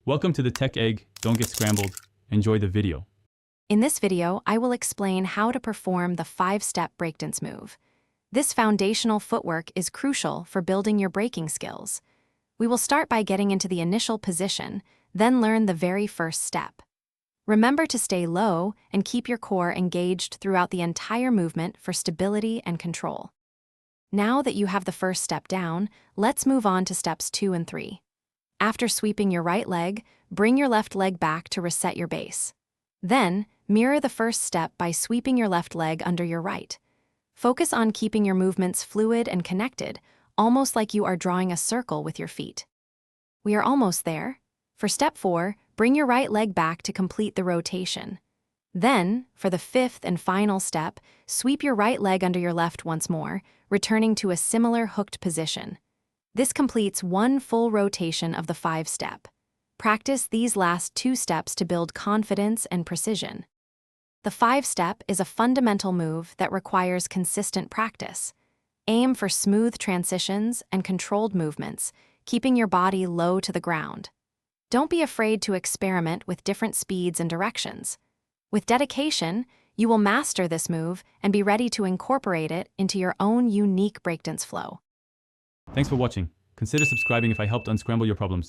Welcome to the Tech Egg. Don't get scrambled. Enjoy the video. In this video, I will explain how to perform the 5-step breakdance move. This foundational footwork is crucial for building your breaking skills. We will start by getting into the initial position, then learn the very first step. Remember to stay low and keep your core engaged throughout the entire movement for stability and control. Now that you have the first step down, let's move on to steps 2 and 3. After sweeping your right leg, bring your left leg back to reset your base. Then, mirror the first step by sweeping your left leg under your right. Focus on keeping your movements fluid and connected, almost like you are drawing a circle with your feet. We are almost there. For step 4, bring your right leg back to complete the rotation. Then, for the 5th and final step, sweep your right leg under your left once more, returning to a similar hooked position. This completes one full rotation of the 5-step. Practice these last 2 steps to build confidence and precision. The 5-step is a fundamental move that requires consistent practice. Aim for smooth transitions and controlled movements, keeping your body low to the ground. Don't be afraid to experiment with different speeds and directions. With dedication, you will master this move and be ready to incorporate it into your own unique breakdance flow. Thanks for watching. Consider subscribing if I helped unscramble your problems.